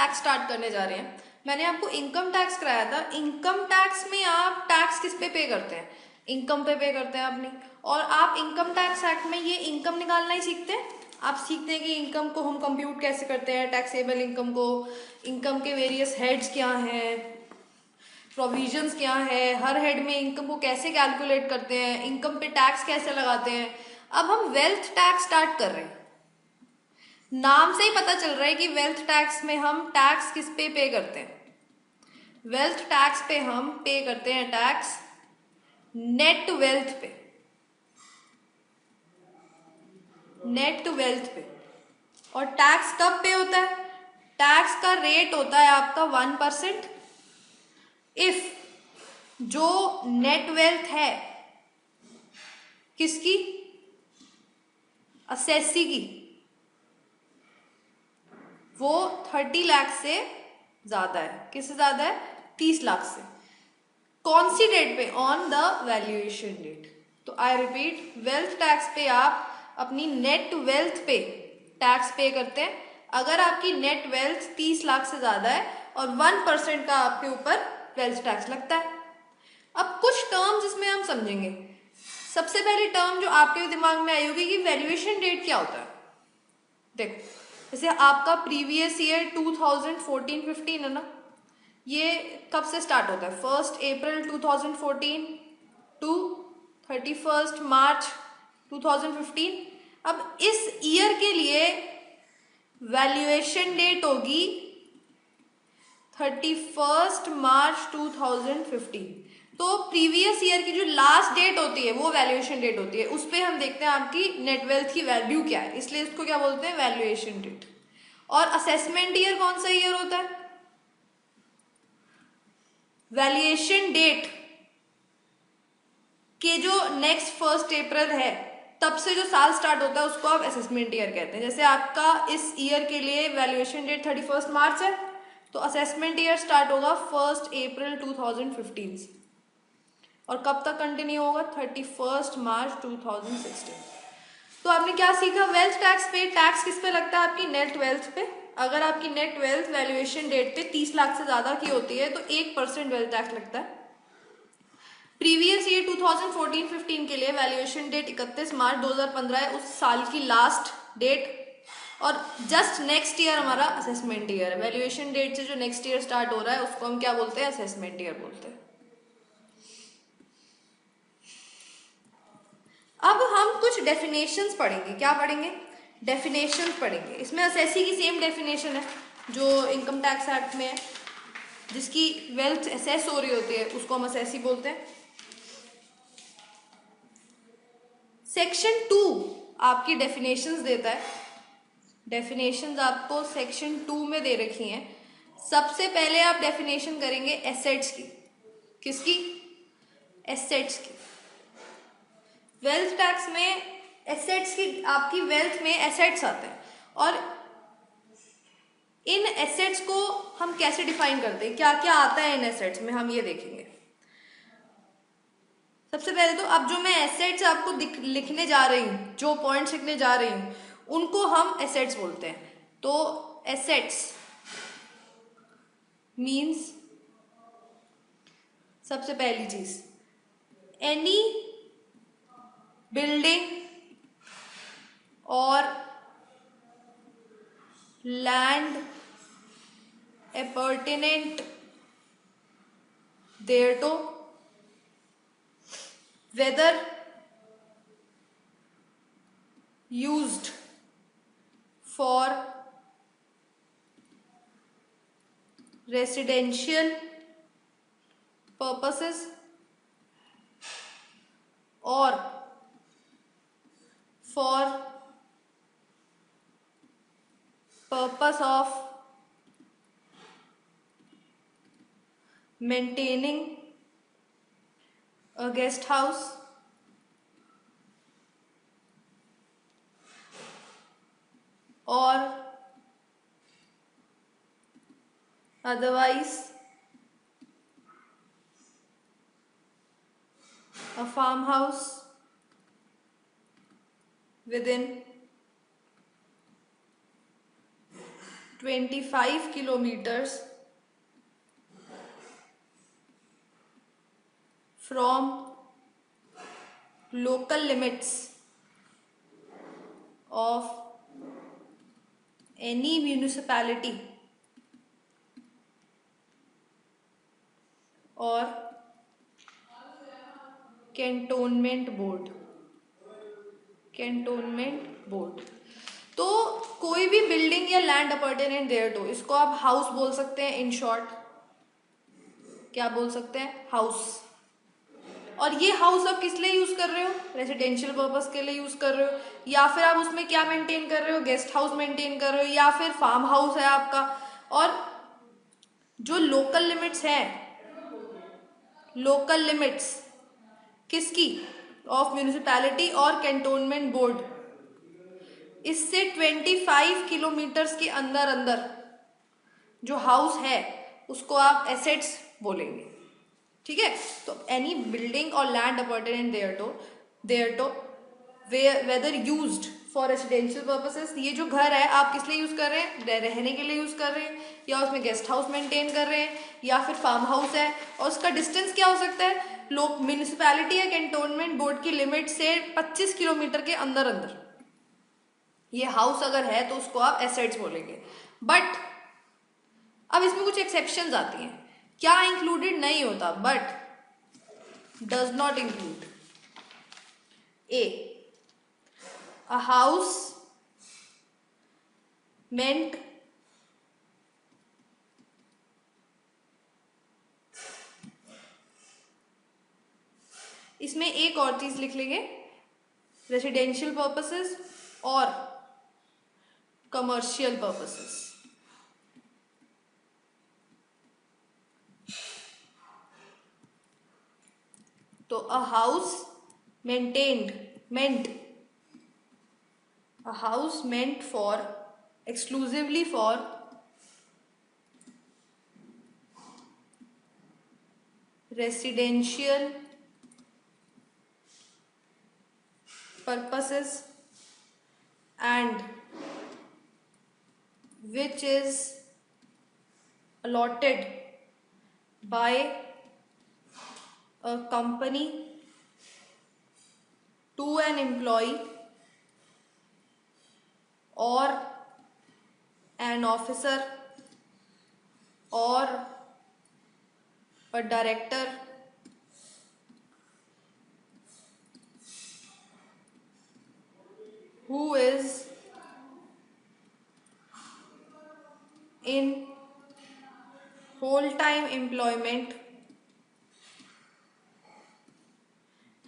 Tax start करने जा रहे हैं। मैंने आपको इनकम टैक्स कराया था। इनकम टैक्स में आप टैक्स किस पे करते हैं? इनकम पे करते हैं अपनी। और आप इनकम टैक्स एक्ट में ये इनकम निकालना ही सीखते हैं। आप सीखते हैं कि इनकम को हम कंप्यूट कैसे करते हैं, टैक्सेबल इनकम को, इनकम के वेरियस हेड्स क्या हैं, प्रोविजंस क्या है, हर हेड में इनकम को कैसे कैलकुलेट करते हैं, इनकम पे टैक्स कैसे लगाते हैं। अब हम वेल्थ टैक्स स्टार्ट कर रहे हैं। नाम से ही पता चल रहा है कि वेल्थ टैक्स में हम टैक्स किस पे करते हैं। वेल्थ टैक्स पे हम पे करते हैं टैक्स नेट वेल्थ पे, नेट वेल्थ पे। और टैक्स कब पे होता है? टैक्स का रेट होता है आपका 1%। इफ जो नेट वेल्थ है किसकी? असेसी की, वो 30 लाख से ज्यादा है। किससे ज्यादा है? 30 लाख से। कौन सी डेट पे? On the valuation date. तो आई रिपीट, वेल्थ टैक्स पे आप अपनी नेट वेल्थ पे टैक्स पे करते हैं अगर आपकी नेट वेल्थ 30 लाख से ज्यादा है और 1% का आपके ऊपर वेल्थ टैक्स लगता है। अब कुछ टर्म्स इसमें हम समझेंगे। सबसे पहली टर्म जो आपके दिमाग में आई होगी कि वैल्यूएशन डेट क्या होता है। देखो, जैसे आपका प्रीवियस ईयर 2014-15 है ना, ये कब से स्टार्ट होता है? 1 अप्रैल 2014 टू 31 मार्च 2015। अब इस ईयर के लिए वैल्यूएशन डेट होगी 31 मार्च 2015। तो प्रीवियस ईयर की जो लास्ट डेट होती है वो वैल्यूएशन डेट होती है। उस पर हम देखते हैं आपकी नेट वेल्थ की वैल्यू क्या है, इसलिए इसको क्या बोलते हैं? Valuation date. और असेसमेंट ईयर कौन सा ईयर होता है? वैल्यूएशन डेट के जो नेक्स्ट 1 अप्रैल है तब से जो साल स्टार्ट होता है उसको आप असेसमेंट ईयर कहते हैं। जैसे आपका इस ईयर के लिए वैल्यूएशन डेट 31 मार्च है, तो असेसमेंट ईयर स्टार्ट होगा 1 अप्रैल 2015 से और कब तक कंटिन्यू होगा? 31 मार्च 2016। तो आपने क्या सीखा? वेल्थ टैक्स पे टैक्स किस पे लगता है? आपकी नेट वेल्थ पे। अगर आपकी नेट वेल्थ वैल्यूएशन डेट पे 30 लाख से ज्यादा की होती है तो 1% वेल्थ टैक्स लगता है। प्रीवियस ईयर 2014-15 के लिए वैल्यूएशन डेट 31 मार्च 2015 है, उस साल की लास्ट डेट। और जस्ट नेक्स्ट ईयर हमारा असेसमेंट ईयर है। वैल्यूएशन डेट से जो नेक्स्ट ईयर स्टार्ट हो रहा है उसको हम क्या बोलते हैं? असेसमेंट ईयर बोलते हैं। अब हम कुछ डेफिनेशंस पढ़ेंगे। क्या पढ़ेंगे? डेफिनेशंस पढ़ेंगे। इसमें असेसी की सेम डेफिनेशन है जो इनकम टैक्स एक्ट में है। जिसकी वेल्थ असेस हो रही होती है उसको हम असेसी बोलते हैं। सेक्शन 2 आपकी डेफिनेशंस देता है। डेफिनेशंस आपको सेक्शन 2 में दे रखी हैं। सबसे पहले आप डेफिनेशन करेंगे एसेट्स की। किसकी? एसेट्स की। वेल्थ टैक्स में एसेट्स की, आपकी वेल्थ में एसेट्स आते हैं और इन एसेट्स को हम कैसे डिफाइन करते हैं, क्या क्या आता है इन एसेट्स में, हम ये देखेंगे। सबसे पहले तो अब जो मैं एसेट्स आपको लिखने जा रही हूँ, जो पॉइंट्स लिखने जा रही हूँ, उनको हम एसेट्स बोलते हैं। तो एसेट्स मीन्स, सबसे पहली चीज, एनी बिल्डिंग और land appurtenant thereto, whether used for residential purposes or for purpose of maintaining a guest house or otherwise a farmhouse within 25 kilometers from local limits of any municipality or cantonment board. Cantonment board, तो कोई भी building या land appurtenant there to, इसको आप house बोल सकते हैं। In short क्या बोल सकते हैं? हाउस। और ये हाउस आप किस लिए यूज कर रहे हो? रेजिडेंशियल पर्पस के लिए यूज कर रहे हो, या फिर आप उसमें क्या मेंटेन कर रहे हो? गेस्ट हाउस मेंटेन कर रहे हो, या फिर फार्म हाउस है आपका। और जो लोकल लिमिट्स है, लोकल लिमिट्स किसकी? ऑफ म्यूनिसिपैलिटी और कैंटोनमेंट बोर्ड, इससे 25 किलोमीटर्स के अंदर अंदर जो हाउस है उसको आप एसेट्स बोलेंगे। ठीक है, तो एनी बिल्डिंग और land appurtenant thereto whether used for residential purposes, ये जो घर है आप किस लिए यूज कर रहे हैं? रहने के लिए यूज कर रहे हैं, या उसमें गेस्ट हाउस मेंटेन कर रहे हैं, या फिर फार्म हाउस है। और उसका डिस्टेंस क्या हो सकता है? लोग म्यूनिसिपैलिटी या कैंटोनमेंट बोर्ड की लिमिट से 25 किलोमीटर के अंदर अंदर ये हाउस अगर है तो उसको आप एसेट्स बोलेंगे। बट अब इसमें कुछ एक्सेप्शंस आती हैं। क्या इंक्लूडेड नहीं होता? But does not include a house meant इसमें एक और चीज लिख लेंगे, रेसिडेंशियल पर्पसेस और कमर्शियल पर्पसेस। तो a house meant a house meant for exclusively for residential purposes and which is allotted by a company to an employee or an officer or a director who is in full-time employment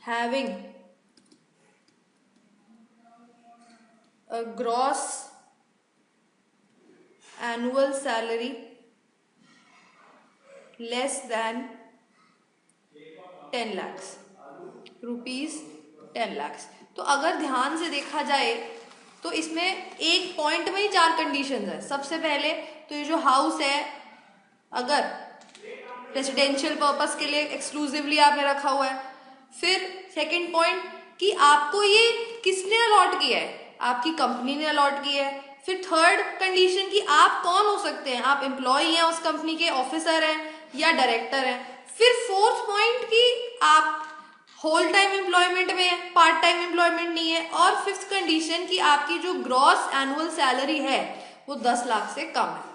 having a gross annual salary less than 10 lakhs rupees 10 lakhs। तो अगर ध्यान से देखा जाए तो इसमें एक point में ही 4 कंडीशंस है। सबसे पहले तो ये जो हाउस है अगर रेसिडेंशियल पर्पस के लिए एक्सक्लूसिवली आपने रखा हुआ है। फिर सेकंड पॉइंट कि आपको ये किसने अलॉट किया है? आपकी कंपनी ने अलॉट किया है। फिर थर्ड कंडीशन कि आप कौन हो सकते हैं? आप एम्प्लॉय हैं उस कंपनी के, ऑफिसर हैं या डायरेक्टर हैं। फिर फोर्थ पॉइंट कि आप होल टाइम एम्प्लॉयमेंट में है, पार्ट टाइम एम्प्लॉयमेंट नहीं है। और फिफ्थ कंडीशन कि आपकी जो ग्रॉस एनुअल सैलरी है वो 10 लाख से कम है।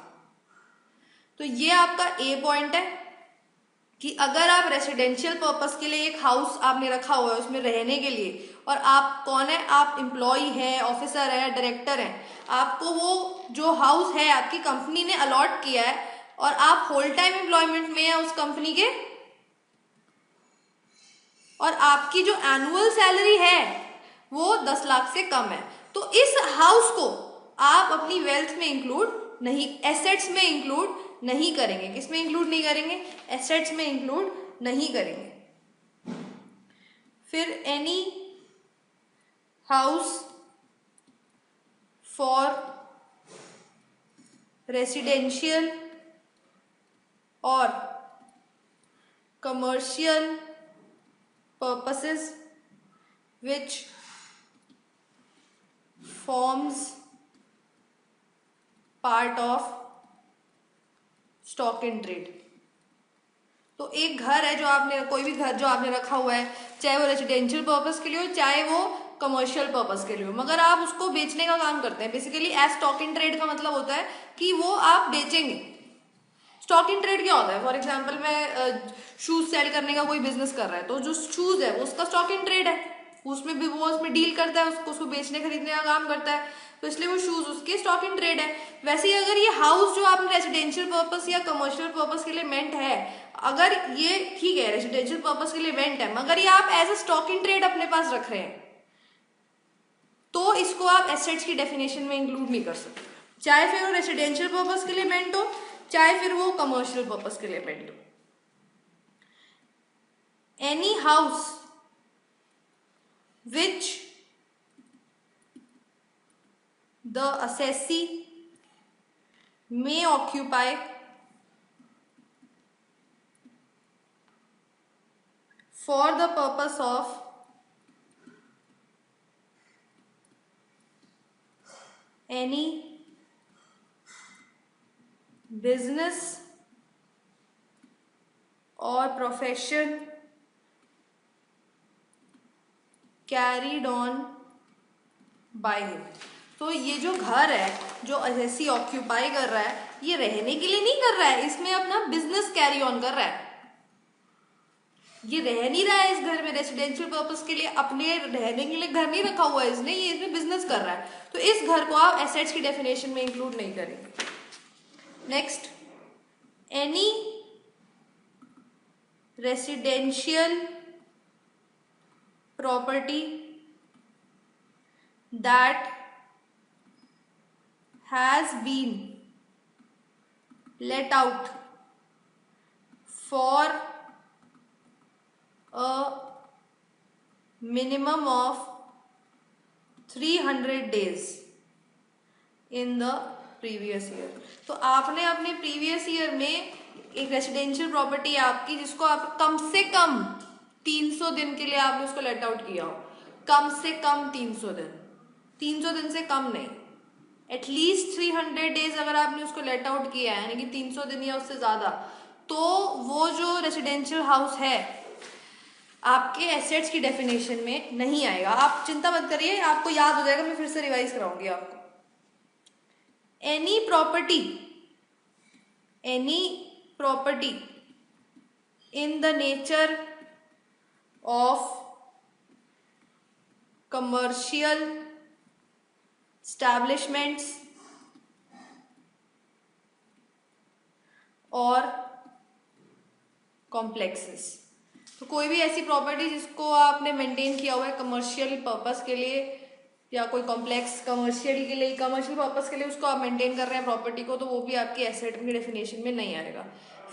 तो ये आपका ए पॉइंट है कि अगर आप रेसिडेंशियल पर्पस के लिए एक हाउस आपने रखा हुआ है उसमें रहने के लिए, और आप कौन है? आप एम्प्लॉय हैं, ऑफिसर है, डायरेक्टर हैं, आपको वो जो हाउस है आपकी कंपनी ने अलॉट किया है और आप होल टाइम एम्प्लॉयमेंट में है उस कंपनी के, और आपकी जो एनुअल सैलरी है वो 10 लाख से कम है, तो इस हाउस को आप अपनी वेल्थ में इंक्लूड नहीं, एसेट्स में इंक्लूड नहीं करेंगे। किस में इंक्लूड नहीं करेंगे? एसेट्स में इंक्लूड नहीं करेंगे। फिर एनी हाउस फॉर रेसिडेंशियल और commercial purposes which forms part of stock in trade. तो एक घर है जो आपने, कोई भी घर जो आपने रखा हुआ है, चाहे वो रेजिडेंशियल पर्पस के लिए हो चाहे वो कमर्शियल पर्पस के लिए हो, मगर आप उसको बेचने का काम करते हैं। Basically as stock in trade का मतलब होता है कि वो आप बेचेंगे। स्टॉक इन ट्रेड क्या होता है? फॉर एग्जाम्पल मैं शूज सेल करने का कोई बिजनेस कर रहा है, तो जो शूज है वो उसका स्टॉक इन ट्रेड है, उसमें भी वो उसमें डील करता है, उसको बेचने खरीदने का काम करता है, तो इसलिए वो शूज उसके स्टॉक इन ट्रेड है। वैसे ही अगर ये हाउस जो आपने रेजिडेंशियल पर्पस या कमर्शियल पर्पस के लिए मेंट है, अगर ये ठीक है रेजिडेंशियल पर्पस के लिए मेंट है, मगर ये आप as a stock in trade अपने पास रख रहे हैं, तो इसको आप एसेट्स की डेफिनेशन में इंक्लूड नहीं कर सकते, चाहे फिर वो रेजिडेंशियल पर्पस के लिए मेंट हो चाहे फिर वो कमर्शियल पर्पस के लिए मेंट हो। Any house which the assessee may occupy for the purpose of any business or profession carried on by him। तो ये जो घर है जो असेसी ऑक्यूपाई कर रहा है, ये रहने के लिए नहीं कर रहा है, इसमें अपना बिजनेस कैरी ऑन कर रहा है। ये रह नहीं रहा है इस घर में रेसिडेंशियल पर्पस के लिए, अपने रहने के लिए घर नहीं रखा हुआ है इसने, ये इसमें बिजनेस कर रहा है, तो इस घर को आप एसेट्स की डेफिनेशन में इंक्लूड नहीं करेंगे। Next, any residential property that has been let out for a minimum of 300 days in the previous year। तो आपने अपने प्रीवियस ईयर में एक रेसिडेंशियल प्रॉपर्टी है आपकी, जिसको आप कम से कम 300 दिन के लिए आपने उसको लेट आउट किया हो, कम से कम 300 दिन, 300 दिन से कम नहीं, एटलीस्ट 300 डेज अगर आपने उसको लेट आउट किया है, यानी कि 300 दिन या उससे ज्यादा, तो वो जो रेसिडेंशियल हाउस है आपके एसेट्स की डेफिनेशन में नहीं आएगा। आप चिंता मत करिए, आपको याद हो जाएगा, मैं फिर से रिवाइज कराऊंगी आपको। Any property in the nature of commercial establishments और कॉम्प्लेक्सेस। तो कोई भी ऐसी प्रॉपर्टी जिसको आपने मेंटेन किया हुआ है कमर्शियल पर्पस के लिए या कोई कॉम्प्लेक्स कमर्शियल के लिए, कमर्शियल पर्पस के लिए उसको आप मेंटेन कर रहे हैं प्रॉपर्टी को, तो वो भी आपकी एसेट की डेफिनेशन में नहीं आएगा।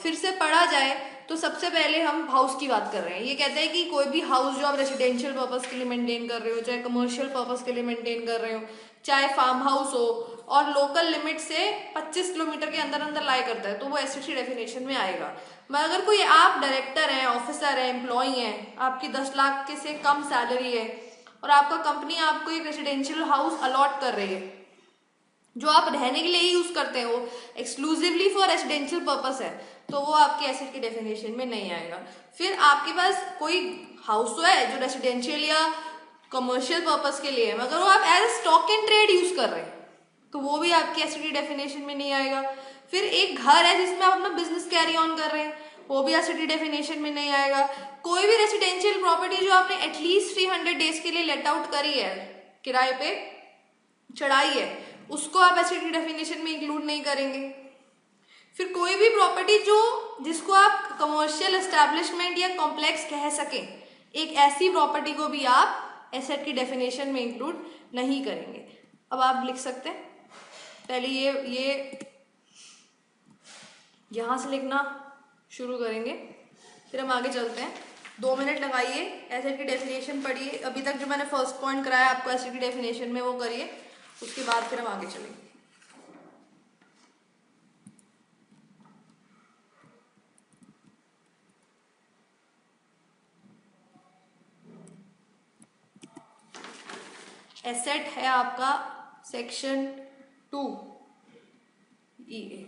फिर से पढ़ा जाए तो सबसे पहले हम हाउस की बात कर रहे हैं। ये कहते हैं कि कोई भी हाउस जो आप रेसिडेंशियल पर्पस के लिए मेंटेन कर रहे हो, चाहे कमर्शियल पर्पस के लिए मेंटेन कर रहे हो, चाहे फार्म हाउस हो, और लोकल लिमिट से 25 किलोमीटर के अंदर अंदर लाई करता है, तो वो एसेट की डेफिनेशन में आएगा। मगर अगर कोई आप डायरेक्टर हैं, ऑफिसर है, एम्प्लॉई हैं, आपकी 10 लाख के से कम सैलरी है और आपका कंपनी आपको एक रेसिडेंशियल हाउस अलॉट कर रही है जो आप रहने के लिए ही यूज करते हैं, वो एक्सक्लूसिवली फॉर रेसिडेंशियल पर्पस है, तो वो आपके एसेट की डेफिनेशन में नहीं आएगा। फिर आपके पास कोई हाउस तो है जो रेसिडेंशियल या कमर्शियल पर्पस के लिए है, मगर वो आप as stock and trade use कर रहे हैं, तो वो भी आपकी एसेट की डेफिनेशन में नहीं आएगा। फिर एक घर है जिसमें आप अपना बिजनेस कैरी ऑन कर रहे हैं, वो भी एसेट की डेफिनेशन में नहीं आएगा। कोई भी रेसिडेंशियल प्रॉपर्टी जो आपने एटलीस्ट 300 डेज के लिए लेट आउट करी है, किराए पे चढ़ाई है, उसको आप एसेट की डेफिनेशन में इंक्लूड नहीं करेंगे। फिर कोई भी प्रॉपर्टी जो जिसको आप कमर्शियल एस्टैब्लिशमेंट या कॉम्प्लेक्स कह सकें, एक ऐसी प्रॉपर्टी को भी आप एसेट की डेफिनेशन में इंक्लूड नहीं करेंगे। अब आप लिख सकते हैं, पहले ये यहां से लिखना शुरू करेंगे, फिर हम आगे चलते हैं। 2 मिनट लगाइए, एसेट की डेफिनेशन पढ़िए, अभी तक जो मैंने फर्स्ट पॉइंट कराया आपको एसेट की डेफिनेशन में वो करिए, उसके बाद फिर हम आगे चलेंगे। एसेट है आपका सेक्शन 2, EA।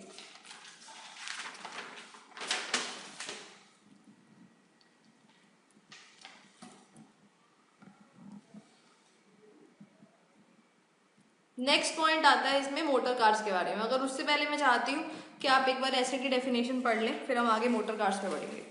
नेक्स्ट पॉइंट आता है इसमें मोटर कार्स के बारे में। अगर उससे पहले मैं चाहती हूँ कि आप एक बार एसिड की डेफिनेशन पढ़ लें, फिर हम आगे मोटर कार्स पे बढ़ेंगे।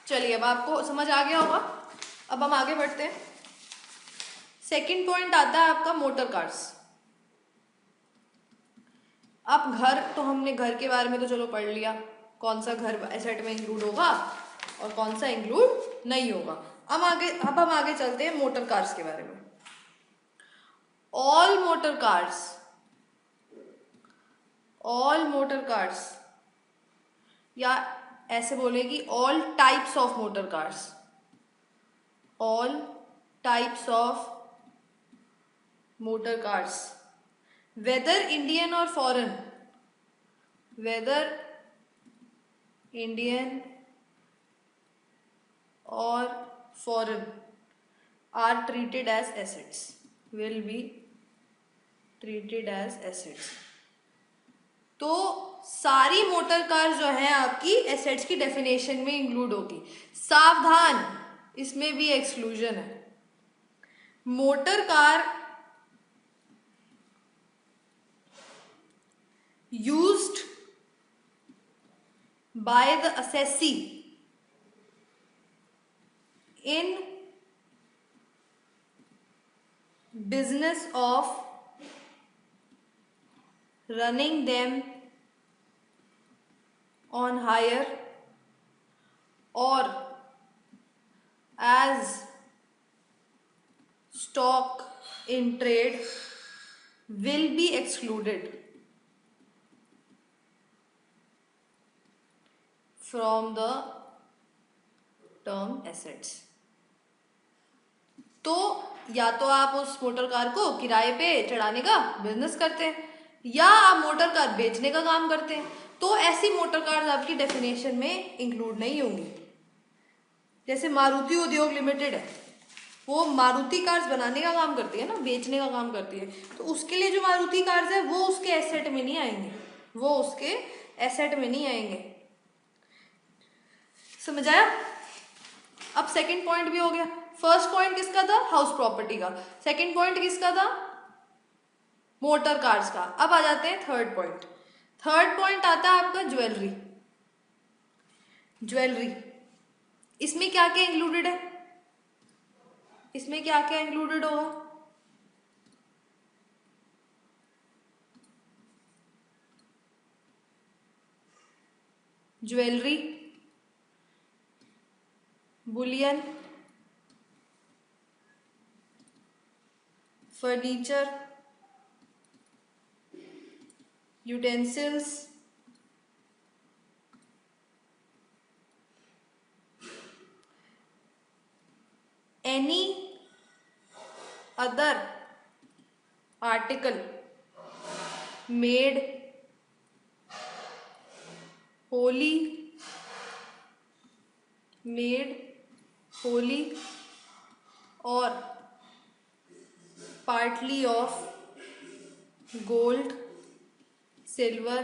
चलिए, अब आपको समझ आ गया होगा। अब हम आगे बढ़ते हैं। सेकंड पॉइंट आता है आपका मोटर कार्स। अब घर, तो हमने घर के बारे में तो चलो पढ़ लिया, कौन सा घर एसेट में इंक्लूड होगा और कौन सा इंक्लूड नहीं होगा। अब हम आगे चलते हैं मोटर कार्स के बारे में। ऑल मोटर कार्स, या ऐसे बोलेगी all types of motor cars, all types of motor cars, whether Indian और फॉरेन, वेदर इंडियन और foreign, are treated as assets, will be treated as assets. तो सारी मोटर कार जो है आपकी एसेट्स की डेफिनेशन में इंक्लूड होगी। सावधान, इसमें भी एक्सक्लूजन है। Motor car used by the assessee in business of running them on hire or as stock in trade will be excluded from the term assets। तो या तो आप उस मोटर कार को किराए पे चढ़ाने का बिजनेस करते हैं, या आप मोटर कार बेचने का काम करते हैं, तो ऐसी मोटर कार्स आपकी डेफिनेशन में इंक्लूड नहीं होंगी। जैसे मारुति उद्योग लिमिटेड है, वो मारुति कार्स बनाने का काम करती है ना, बेचने का काम करती है, तो उसके लिए जो मारुति कार्स है वो उसके एसेट में नहीं आएंगे, वो उसके एसेट में नहीं आएंगे। समझ आया? अब सेकंड पॉइंट भी हो गया। फर्स्ट पॉइंट किसका था? हाउस प्रॉपर्टी का। सेकंड पॉइंट किसका था? मोटर कार्स का। अब आ जाते हैं थर्ड पॉइंट। थर्ड पॉइंट आता है आपका ज्वेलरी। ज्वेलरी, इसमें क्या क्या इंक्लूडेड है? इसमें क्या क्या इंक्लूडेड होगा? Jewellery, Boolean, furniture, utensils, any other article made wholly or partly of gold, silver,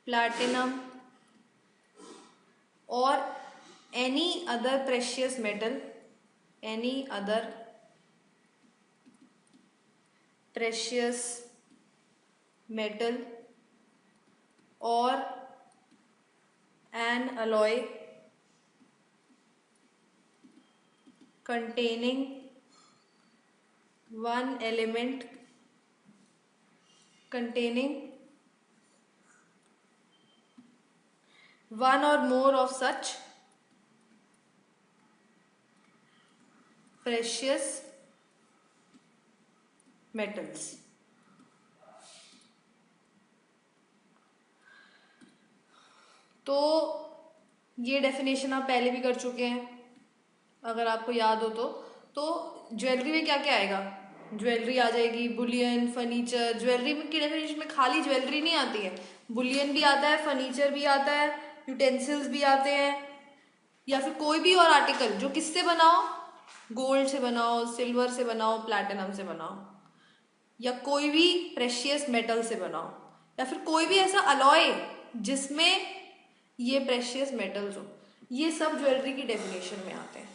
platinum or any other precious metal, any other precious metal or an alloy containing one element containing one or more of such precious metals। तो ये definition आप पहले भी कर चुके हैं। अगर आपको याद हो तो ज्वेलरी में क्या क्या आएगा? ज्वेलरी आ जाएगी, बुलियन, फर्नीचर। ज्वेलरी में की डेफिनेशन में खाली ज्वेलरी नहीं आती है, बुलियन भी आता है, फर्नीचर भी आता है, यूटेंसिल्स भी आते हैं, या फिर कोई भी और आर्टिकल जो किससे बनाओ, गोल्ड से बनाओ, सिल्वर से बनाओ, प्लैटिनम से बनाओ, या कोई भी प्रेशियस मेटल से बनाओ, या फिर कोई भी ऐसा अलॉय जिसमें ये प्रेशियस मेटल्स हो। ये सब ज्वेलरी की डेफिनेशन में आते हैं।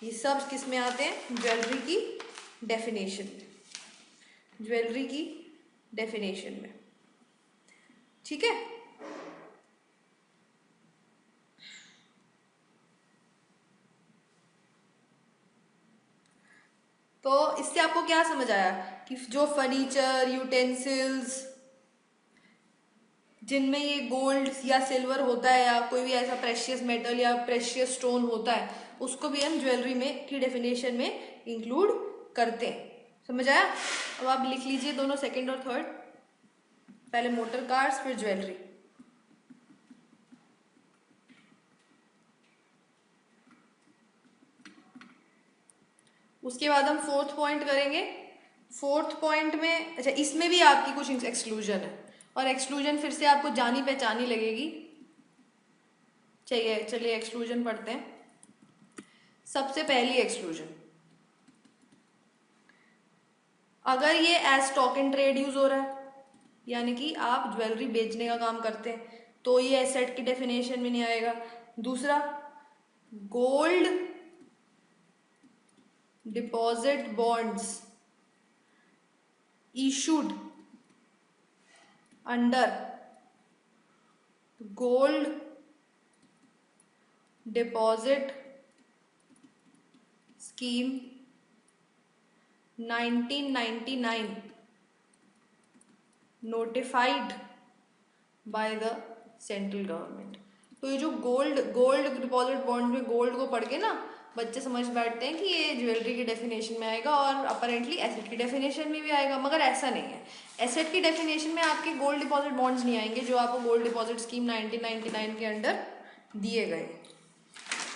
ये सब किस में आते हैं? ज्वेलरी की डेफिनेशन में, ज्वेलरी की डेफिनेशन में। ठीक है। तो इससे आपको क्या समझ आया कि जो फर्नीचर, यूटेंसिल्स जिनमें ये गोल्ड या सिल्वर होता है या कोई भी ऐसा प्रेशियस मेटल या प्रेशियस स्टोन होता है, उसको भी हम ज्वेलरी में की डेफिनेशन में इंक्लूड करते हैं। समझ आया? अब आप लिख लीजिए दोनों, सेकंड और थर्ड। पहले मोटर कार्स, फिर ज्वेलरी। उसके बाद हम फोर्थ पॉइंट करेंगे। फोर्थ पॉइंट में, अच्छा इसमें भी आपकी कुछ एक्सक्लूजन है, और एक्सक्लूजन फिर से आपको जानी पहचानी लगेगी। चलिए एक्सक्लूजन पढ़ते हैं। सबसे पहली एक्सक्लूजन, अगर ये as stock in trade use हो रहा है, यानी कि आप ज्वेलरी बेचने का काम करते हैं, तो ये एसेट की डेफिनेशन में नहीं आएगा। दूसरा, gold deposit bonds issued under gold deposit scheme 1999 notified by the central government. तो ये जो गोल्ड डिपॉजिट बॉन्ड में गोल्ड को पढ़ के ना बच्चे समझ बैठते हैं कि ये ज्वेलरी की डेफिनेशन में आएगा और अपरेंटली एसेट की डेफिनेशन में भी आएगा, मगर ऐसा नहीं है। एसेट की डेफिनेशन में आपके गोल्ड डिपॉजिट बॉन्ड्स नहीं आएंगे जो आपको गोल्ड डिपॉजिट स्कीम 1999 के अंडर दिए गए।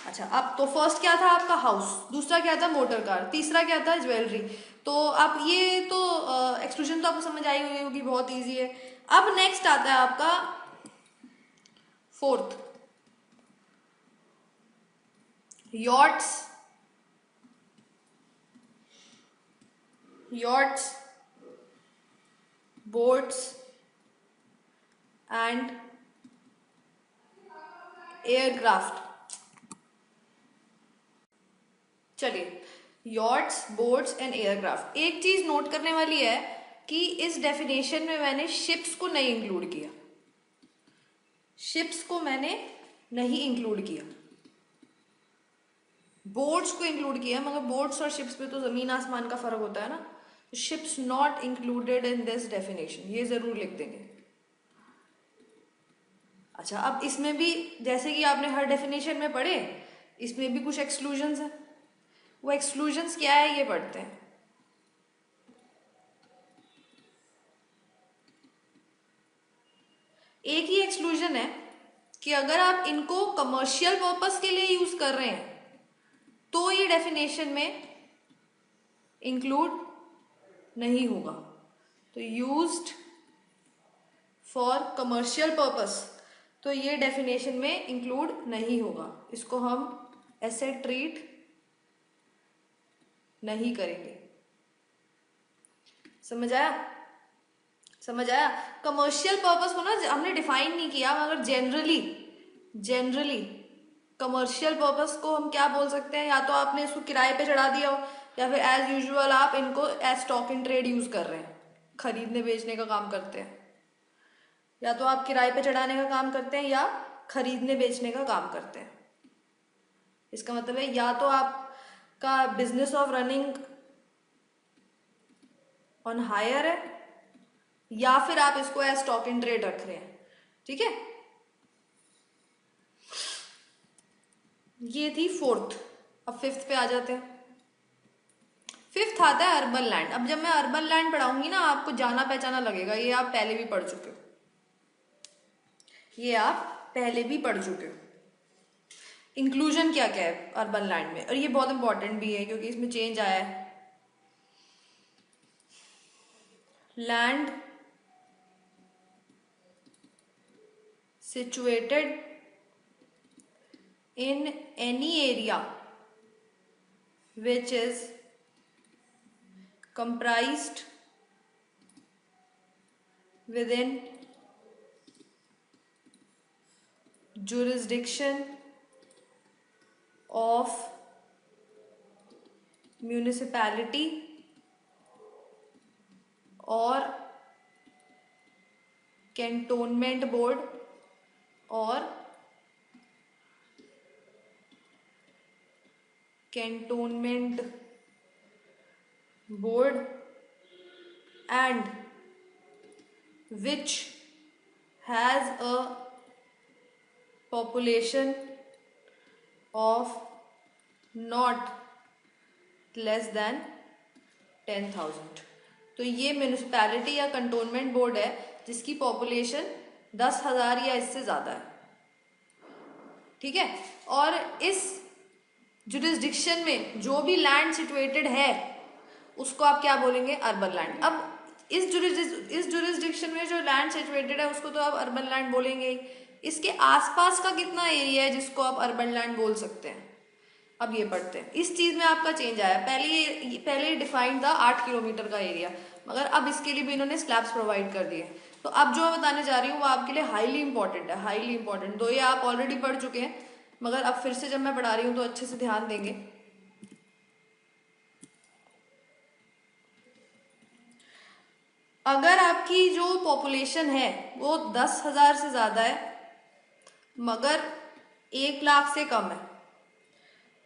अच्छा, अब तो फर्स्ट क्या था आपका? हाउस। दूसरा क्या था? Motor car. तीसरा क्या था? ज्वेलरी। तो अब ये तो एक्सक्लूजन तो आपको समझ आई हुई होगी, बहुत ईजी है। अब नेक्स्ट आता है आपका fourth, yachts, boats and aircraft। चलिए, यॉट्स, बोट्स एंड एयरक्राफ्ट। एक चीज नोट करने वाली है कि इस डेफिनेशन में मैंने शिप्स को नहीं इंक्लूड किया, शिप्स को मैंने नहीं इंक्लूड किया, बोट्स को इंक्लूड किया, मगर बोट्स और शिप्स में तो जमीन आसमान का फर्क होता है ना। Ships not included in this definition, ये जरूर लिख देंगे। अच्छा, अब इसमें भी जैसे कि आपने हर डेफिनेशन में पढ़े, इसमें भी कुछ एक्सक्लूजन्स हैं। वो एक्सक्लूजन्स क्या है ये पढ़ते हैं। एक ही एक्सक्लूजन है कि अगर आप इनको कमर्शियल पर्पस के लिए यूज कर रहे हैं तो ये डेफिनेशन में इंक्लूड नहीं होगा। तो यूज्ड फॉर कमर्शियल पर्पस, तो ये डेफिनेशन में इंक्लूड नहीं होगा, इसको हम एसेट ट्रीट नहीं करेंगे। समझ आया? समझ आया? कमर्शियल पर्पस को ना हमने डिफाइन नहीं किया, मगर जनरली कमर्शियल पर्पस को हम क्या बोल सकते हैं? या तो आपने इसको किराए पे चढ़ा दिया हो, या फिर एज यूजुअल आप इनको as stock in trade use कर रहे हैं, खरीदने बेचने का काम करते हैं। या तो आप किराए पे चढ़ाने का काम करते हैं या खरीदने बेचने का काम करते हैं। इसका मतलब है या तो आपका business of running on hire है, या फिर आप इसको एज स्टॉक इन ट्रेड रख रहे हैं। ठीक है, ये थी फोर्थ। अब फिफ्थ पे आ जाते हैं। फिफ्थ आता है अर्बन लैंड। अब जब मैं अर्बन लैंड पढ़ाऊंगी ना, आपको जाना पहचाना लगेगा, ये आप पहले भी पढ़ चुके हो, ये आप पहले भी पढ़ चुके हो। इंक्लूजन क्या क्या है अर्बन लैंड में, और ये बहुत इंपॉर्टेंट भी है क्योंकि इसमें चेंज आया है। Land situated in any area which is comprised within jurisdiction of municipality or cantonment board or cantonment board and which has a population of not less than 10,000। तो ये म्यूनिसिपैलिटी या कंटोनमेंट बोर्ड है जिसकी population 10,000 या इससे ज़्यादा है, ठीक है। और इस जुरिस्डिक्शन में जो भी लैंड सिचुएटेड है उसको आप क्या बोलेंगे, अर्बन लैंड। अब इस जुरिस्डिक्शन में जो लैंड सिचुएटेड है उसको तो आप अर्बन लैंड बोलेंगे ही। इसके आसपास का कितना एरिया है जिसको आप अर्बन लैंड बोल सकते हैं, अब ये पढ़ते हैं। इस चीज में आपका चेंज आया, पहले डिफाइंड था 8 किलोमीटर का एरिया, मगर अब इसके लिए भी इन्होंने स्लैब्स प्रोवाइड कर दिए। तो अब जो मैं बताने जा रही हूँ वो आपके लिए हाईली इंपॉर्टेंट है, हाईली इंपॉर्टेंट। तो ये आप ऑलरेडी पढ़ चुके हैं, मगर अब फिर से जब मैं पढ़ा रही हूँ तो अच्छे से ध्यान देंगे। अगर आपकी जो पॉपुलेशन है वो 10,000 से ज्यादा है मगर 1 लाख से कम है,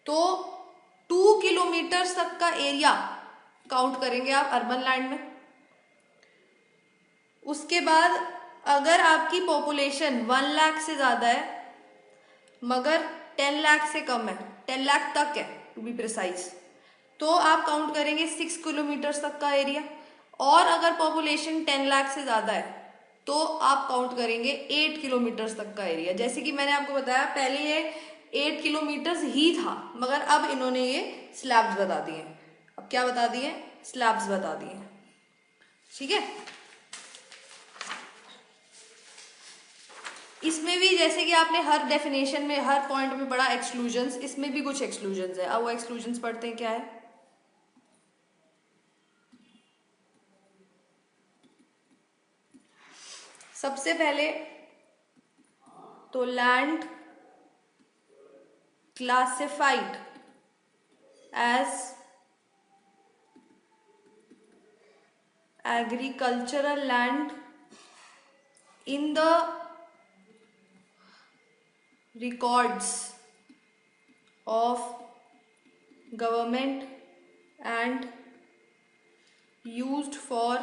तो 2 किलोमीटर तक का एरिया काउंट करेंगे आप अर्बन लैंड में। उसके बाद अगर आपकी पॉपुलेशन 1 लाख से ज्यादा है मगर 10 लाख से कम है, 10 लाख तक है टू बी प्रिसाइज, तो आप काउंट करेंगे 6 किलोमीटर तक का एरिया। और अगर पॉपुलेशन 10 लाख से ज्यादा है तो आप काउंट करेंगे 8 किलोमीटर तक का एरिया। जैसे कि मैंने आपको बताया पहले ये 8 किलोमीटर्स ही था, मगर अब इन्होंने ये स्लैब्स बता दिए। अब क्या बता दिए, स्लैब्स बता दिए, ठीक है। इसमें भी जैसे कि आपने हर डेफिनेशन में हर पॉइंट में पढ़ा एक्सक्लूजन्स, इसमें भी कुछ एक्सक्लूजन्स है। अब वो एक्सक्लूजन्स पढ़ते हैं क्या है। सबसे पहले तो land classified as agricultural land in the records of government and used for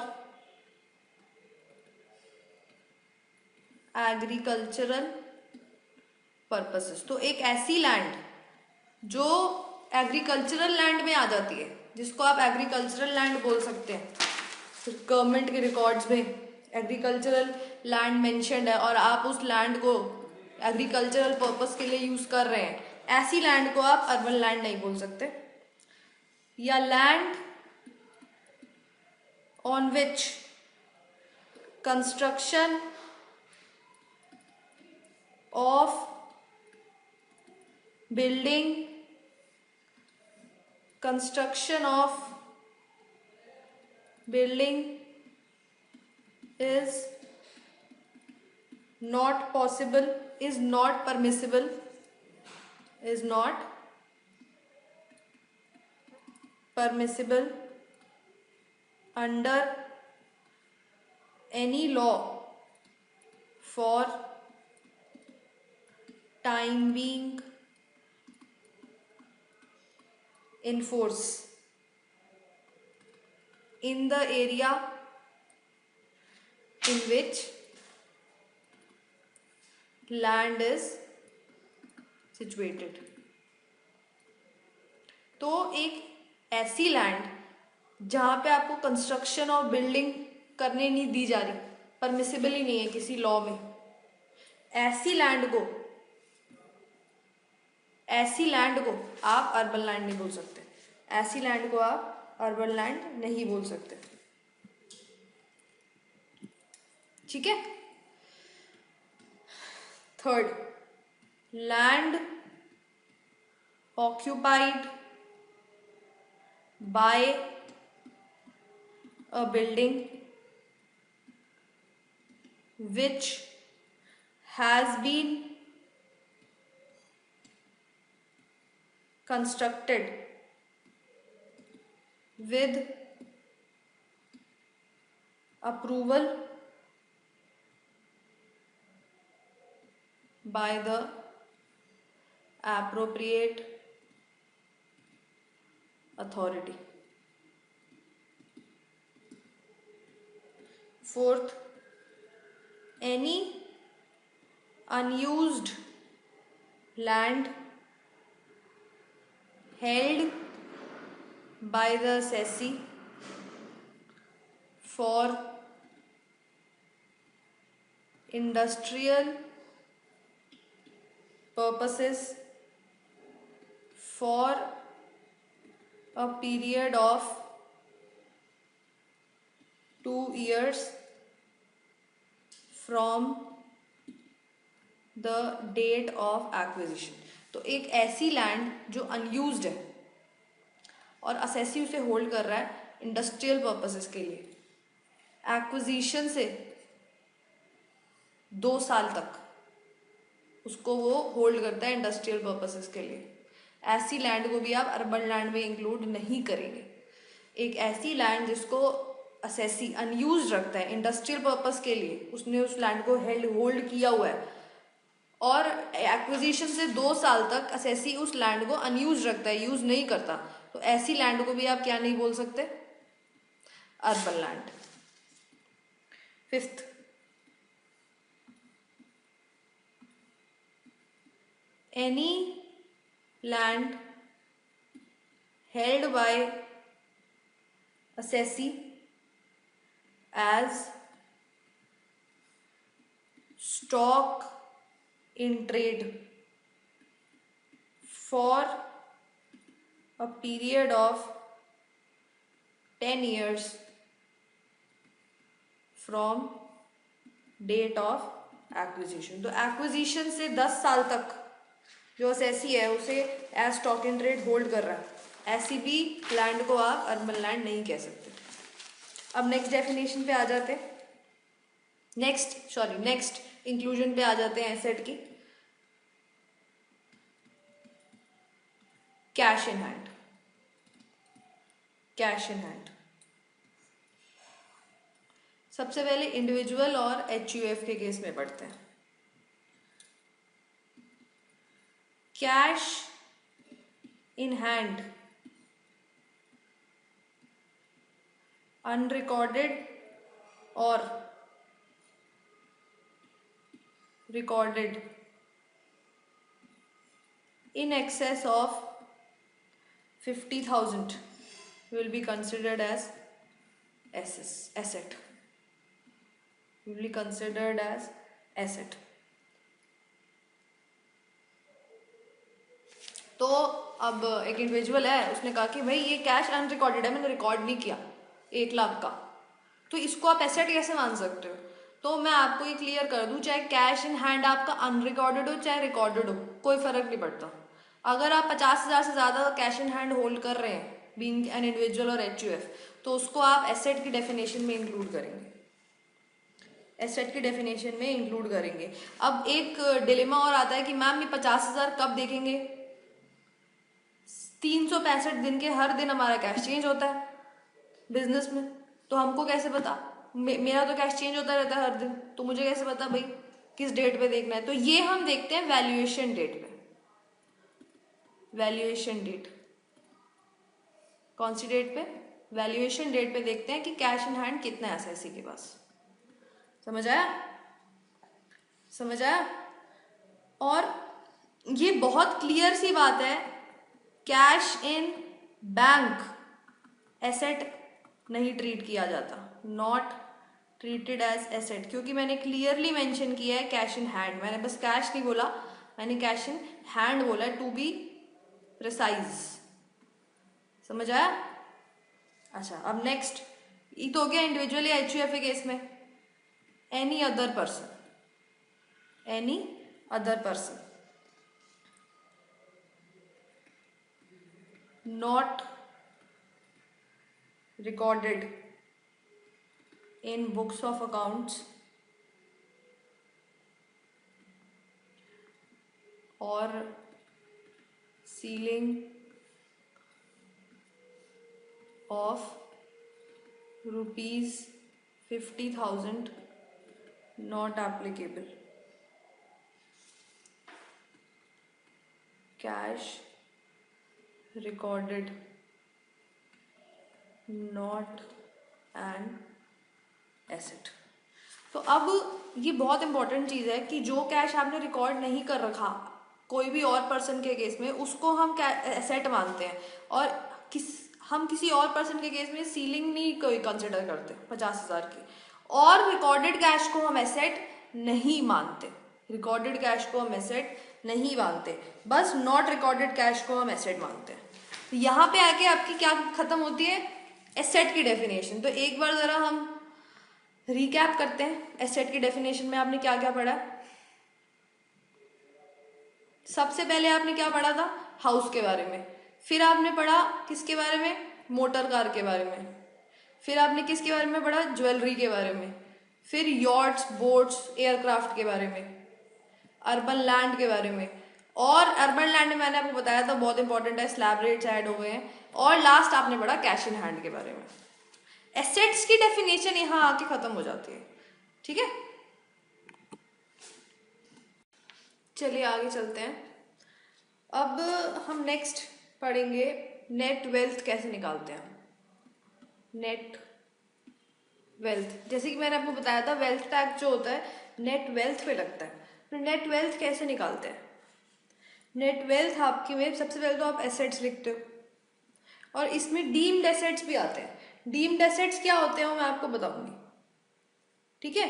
agricultural purposes। तो एक ऐसी लैंड जो एग्रीकल्चरल लैंड में आ जाती है, जिसको आप एग्रीकल्चरल लैंड बोल सकते हैं, गवर्नमेंट के रिकॉर्ड्स में एग्रीकल्चरल लैंड मेंशन्ड है और आप उस लैंड को एग्रीकल्चरल पर्पस के लिए यूज कर रहे हैं, ऐसी लैंड को आप अर्बन लैंड नहीं बोल सकते। या land on which construction of building is not possible, is not permissible under any law for time being in force in the area in which land is situated। तो एक ऐसी land जहां पे आपको कंस्ट्रक्शन और बिल्डिंग करने नहीं दी जा रही, परमिसिबल ही नहीं है किसी लॉ में, ऐसी लैंड को ऐसी लैंड को आप अर्बन लैंड नहीं बोल सकते, ऐसी लैंड को आप अर्बन लैंड नहीं बोल सकते, ठीक है। Third, land occupied by a building which has been constructed with approval by the appropriate authority. Fourth, any unused land held by the assessee for industrial purposes for a period of 2 years from the date of acquisition. तो एक ऐसी land जो unused है और assessee उसे hold कर रहा है इंडस्ट्रियल पर्पसेस के लिए, एक्विजिशन से 2 साल तक उसको वो होल्ड करता है इंडस्ट्रियल पर्पसेस के लिए, ऐसी लैंड को भी आप अर्बन लैंड में इंक्लूड नहीं करेंगे। एक ऐसी लैंड जिसको असेसी अनयूज्ड रखता है इंडस्ट्रियल पर्पस के लिए, उसने उस लैंड को होल्ड किया हुआ है और एक्विजिशन से 2 साल तक असेसी उस लैंड को अनयूज रखता है, यूज नहीं करता, तो ऐसी लैंड को भी आप क्या नहीं बोल सकते, urban land. Fifth, any land held by assessee as stock in trade for a period of 10 years from date of acquisition. तो एक्विजिशन से 10 साल तक जो असेसी है उसे as stock in trade hold कर रहा है, ऐसी भी लैंड को आप अर्बन लैंड नहीं कह सकते। अब नेक्स्ट डेफिनेशन पे आ जाते हैं, नेक्स्ट इंक्लूजन पे आ जाते हैं एसेट की। Cash in hand, cash in hand सबसे पहले इंडिविजुअल और एचयूएफ के केस में पढ़ते हैं। कैश इन हैंड अनरिकॉर्डेड और recorded in excess of 50,000 will be considered as asset, will be considered as asset। तो अब एक इंडिविजुअल है, उसने कहा कि भाई ये कैश अनरिकॉर्डेड है, मैंने रिकॉर्ड नहीं किया 1 लाख का, तो इसको आप एसेट कैसे मान सकते हो? तो मैं आपको ये क्लियर कर दूं, चाहे कैश इन हैंड आपका अनरिकॉर्डेड हो चाहे रिकॉर्डेड हो, कोई फर्क नहीं पड़ता। अगर आप 50,000 से ज़्यादा कैश इन हैंड होल्ड कर रहे हैं बीइंग एन इंडिविजुअल और एचयूएफ, तो उसको आप एसेट की डेफिनेशन में इंक्लूड करेंगे, एसेट की डेफिनेशन में इंक्लूड करेंगे। अब एक डिलेमा और आता है कि मैम ये 50,000 कब देखेंगे? 365 दिन के हर दिन हमारा कैश चेंज होता है बिजनेस में, तो हमको कैसे पता? मेरा तो कैश चेंज होता रहता है हर दिन, तो मुझे कैसे पता भाई किस डेट पे देखना है? तो ये हम देखते हैं वैल्यूएशन डेट पे। वैल्यूएशन डेट कौन सी डेट पे? वैल्यूएशन डेट पे देखते हैं कि कैश इन हैंड कितना है एसएससी के पास। समझ आया? समझ आया? और ये बहुत क्लियर सी बात है, कैश इन बैंक एसेट नहीं ट्रीट किया जाता, नॉट ट्रीटेड एज एसेट, क्योंकि मैंने क्लियरली मेंशन किया है कैश इन हैंड। मैंने बस कैश नहीं बोला, मैंने कैश इन हैंड बोला है, टू बी प्रिसाइज। समझ आया? अच्छा, अब नेक्स्ट, ये तो हो गया इंडिविजुअल या एचयूएफ के केस में। Any other person, any other person not recorded in books of accounts or ceiling of rupees 50,000 not applicable. Cash recorded not an asset. तो अब ये बहुत इंपॉर्टेंट चीज़ है कि जो कैश आपने रिकॉर्ड नहीं कर रखा कोई भी और पर्सन के केस में, उसको हम एसेट मानते हैं। और हम किसी और पर्सन के केस में सीलिंग नहीं कोई कंसिडर करते 50,000 की। और रिकॉर्डेड कैश को हम एसेट नहीं मानते, रिकॉर्डेड कैश को हम एसेट नहीं मानते, बस नॉट रिकॉर्डेड कैश को हम एसेट मानते हैं। तो यहाँ पे आके आपकी क्या खत्म होती है? एसेट की डेफिनेशन। तो एक बार जरा हम रिकैप करते हैं। एसेट की डेफिनेशन में आपने क्या क्या पढ़ा? सबसे पहले आपने क्या पढ़ा था? हाउस के बारे में। फिर आपने पढ़ा किसके बारे में? मोटर कार के बारे में। फिर आपने किसके बारे में पढ़ा? ज्वेलरी के बारे में। फिर यॉट्स, बोट्स, एयरक्राफ्ट के बारे में। अर्बन लैंड के बारे में। और अर्बन लैंड में मैंने आपको बताया था बहुत इंपॉर्टेंट है, स्लैब रेट्स ऐड हो गए हैं। और लास्ट आपने पढ़ा कैश इन हैंड के बारे में। एसेट्स की डेफिनेशन यहाँ आके खत्म हो जाती है। ठीक है, चलिए आगे चलते हैं। अब हम नेक्स्ट पढ़ेंगे नेट वेल्थ कैसे निकालते हैं। नेट वेल्थ, जैसे कि मैंने आपको बताया था वेल्थ टैक्स जो होता है नेट वेल्थ पे लगता है। तो नेट वेल्थ कैसे निकालते हैं? नेट वेल्थ आपकी में सबसे पहले तो आप एसेट्स लिखते हो और इसमें डीम्ड एसेट्स भी आते हैं। डीम्ड एसेट्स क्या होते हैं वो मैं आपको बताऊंगी। ठीक है,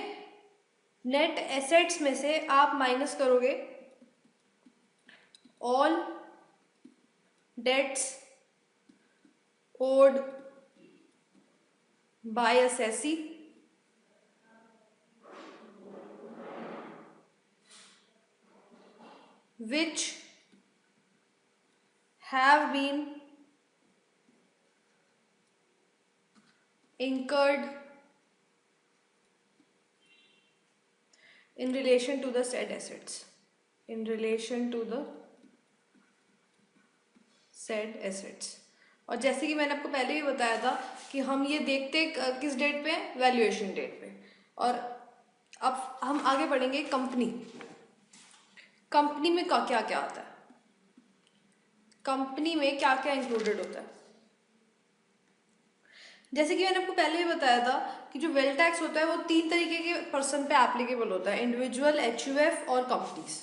नेट एसेट्स में से आप माइनस करोगे all debts owed by assessee which have been incurred in relation to the said assets, in relation to the said assets। और जैसे कि मैंने आपको पहले भी बताया था कि हम ये देखते किस डेट पे? वैल्यूएशन डेट पे। और अब हम आगे बढ़ेंगे कंपनी। कंपनी में क्या क्या आता है? कंपनी में क्या क्या इंक्लूडेड होता है? जैसे कि मैंने आपको पहले भी बताया था कि जो वेल्थ टैक्स होता है वो 3 तरीके के पर्सन पे एप्लीकेबल होता है, इंडिविजुअल, एचयूएफ और कंपनीज।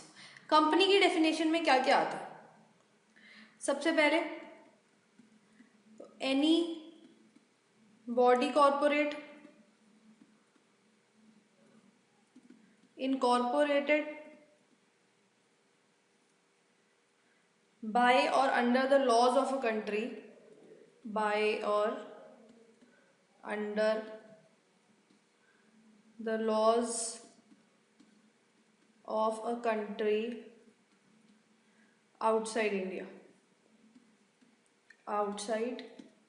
कंपनी की डेफिनेशन में क्या क्या आता है? सबसे पहले any body corporate incorporated by or under the laws of a country, by or under the laws of a country outside India, outside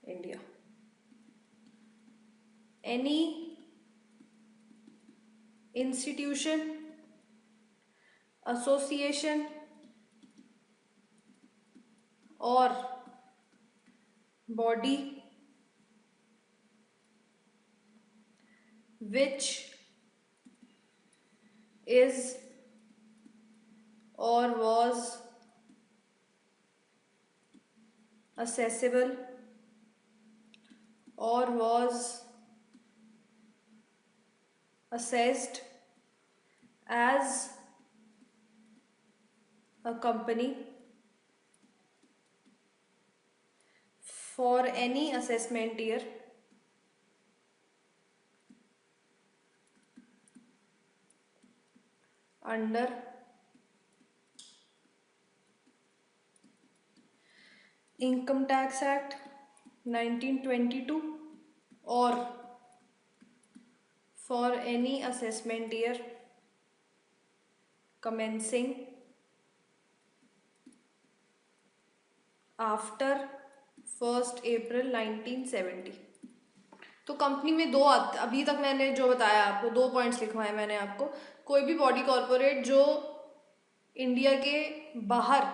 India। Any institution, association or body which is or was assessable or was assessed as a company for any assessment year under income tax act 1922 और for any assessment year commencing after 1 अप्रैल 1970। तो company में दो अभी तक मैंने जो बताया आपको, 2 पॉइंट्स लिखवाए मैंने आपको। कोई भी बॉडी कॉरपोरेट जो इंडिया के बाहर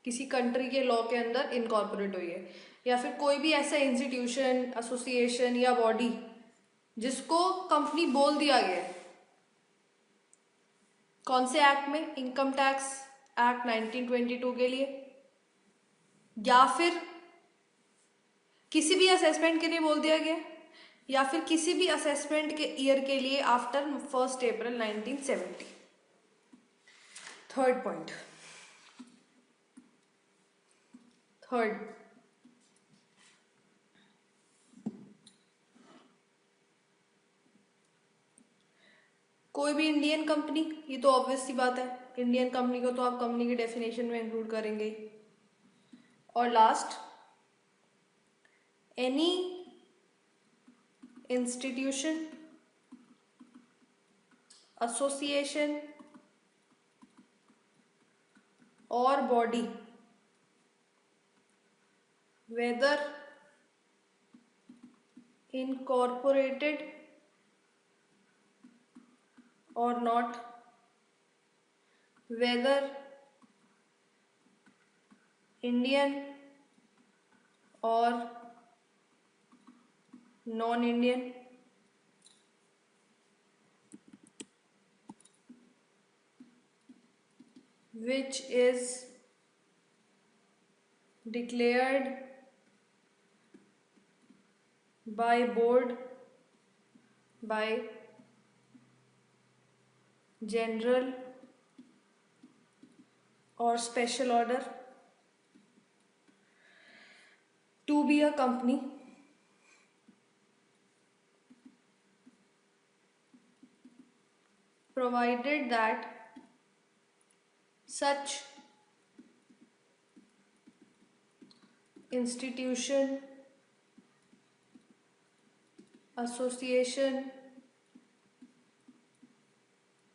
किसी कंट्री के लॉ के अंदर इनकॉर्पोरेट हुई है, या फिर कोई भी ऐसा इंस्टीट्यूशन, एसोसिएशन या बॉडी जिसको कंपनी बोल दिया गया है, कौन से एक्ट में? इनकम टैक्स एक्ट 1922 के लिए, या फिर किसी भी असेसमेंट के लिए बोल दिया गया, या फिर किसी भी असेसमेंट के ईयर के लिए आफ्टर 1 अप्रैल 1970। थर्ड पॉइंट, कोई भी इंडियन कंपनी, ये तो ऑब्वियस सी बात है, इंडियन कंपनी को तो आप कंपनी के डेफिनेशन में इंक्लूड करेंगे ही। और लास्ट, एनी इंस्टीट्यूशन, एसोसिएशन और body whether incorporated or not, whether Indian or non-Indian, which is declared by board by general or special order to be a company provided that such institution, association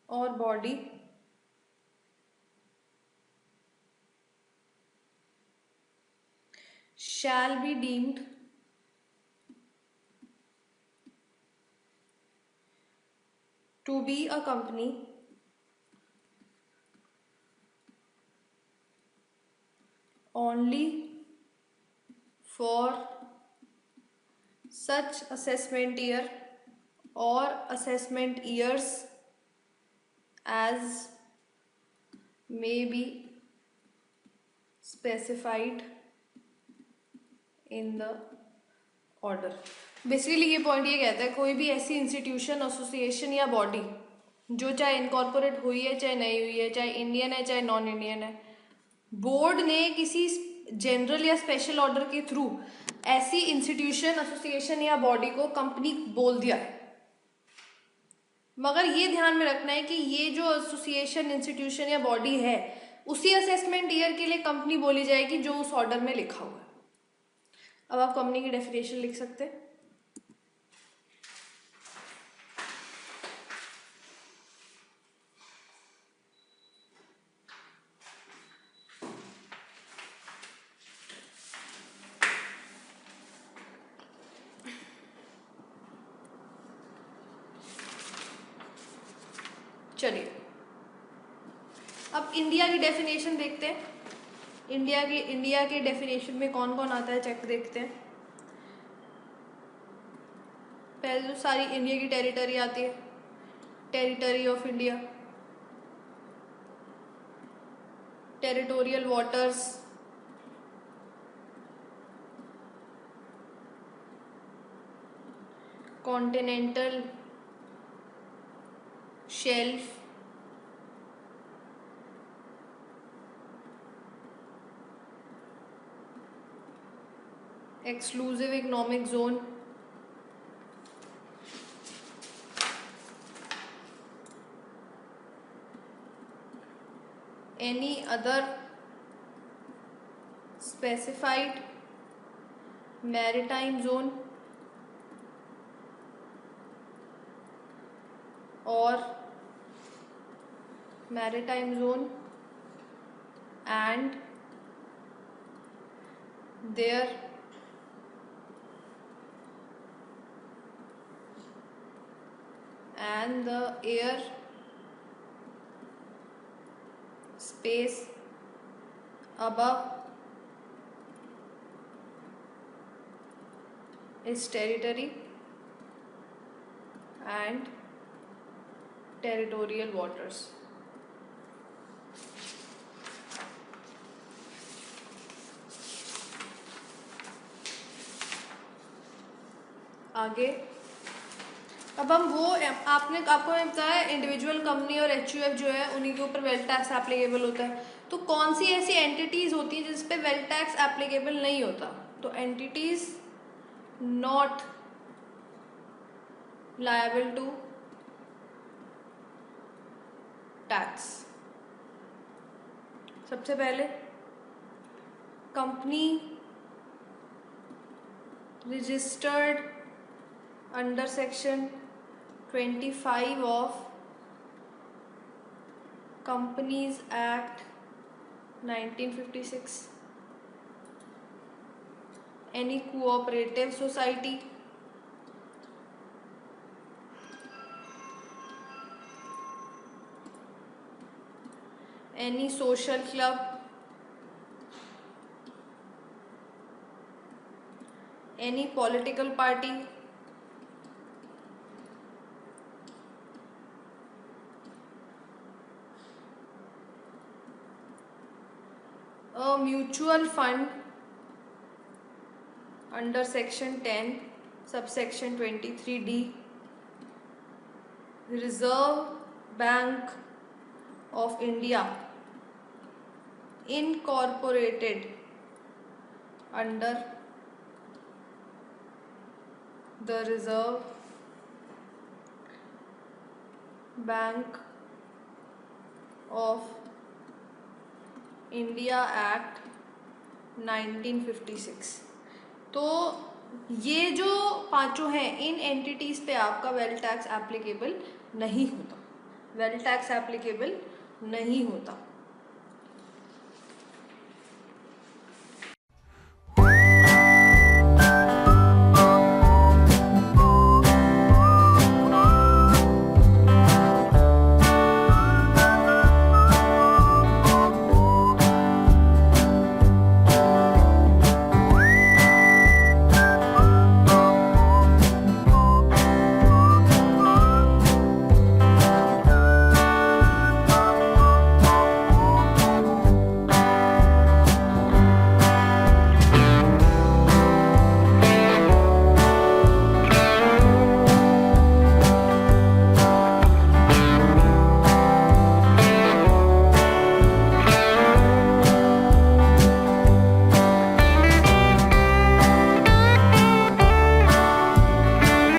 or body shall be deemed to be a company only for such assessment year or assessment years as may be specified in the order। Basically ये point ये कहता है, कोई भी ऐसी institution, association या body जो चाहे इनकॉर्पोरेट हुई है चाहे नहीं हुई है, चाहे इंडियन है चाहे नॉन इंडियन है, बोर्ड ने किसी जनरल या स्पेशल ऑर्डर के थ्रू ऐसी इंस्टीट्यूशन, एसोसिएशन या बॉडी को कंपनी बोल दिया है, मगर ये ध्यान में रखना है कि ये जो एसोसिएशन, इंस्टीट्यूशन या बॉडी है उसी असेसमेंट ईयर के लिए कंपनी बोली जाएगी जो उस ऑर्डर में लिखा हुआ है। अब आप कंपनी की डेफिनेशन लिख सकते हैं। चलिए अब इंडिया की डेफिनेशन देखते हैं। इंडिया के डेफिनेशन में कौन कौन आता है चेक देखते हैं। पहले तो सारी इंडिया की टेरिटरी आती है, territory of India, territorial waters, continental shelf, exclusive economic zone, any other specified maritime zone or maritime zone and their and the air space above its territory and territorial waters. आगे अब हम वो आपको बताया individual company और HUF जो है उन्हीं के ऊपर वेल्थ टैक्स एप्लीकेबल होता है। तो कौन सी ऐसी एंटिटीज होती हैं जिस पे वेल्थ टैक्स एप्लीकेबल नहीं होता? तो entities not liable to tax. सबसे पहले company registered under section 25 of Companies Act 1956, any cooperative society, any social club, any political party, a mutual fund under section 10 subsection 23D, Reserve Bank of India incorporated under the Reserve Bank of India act 1956। तो ये जो पांचों हैं इन entities पे आपका wealth tax applicable नहीं होता, wealth tax applicable नहीं होता।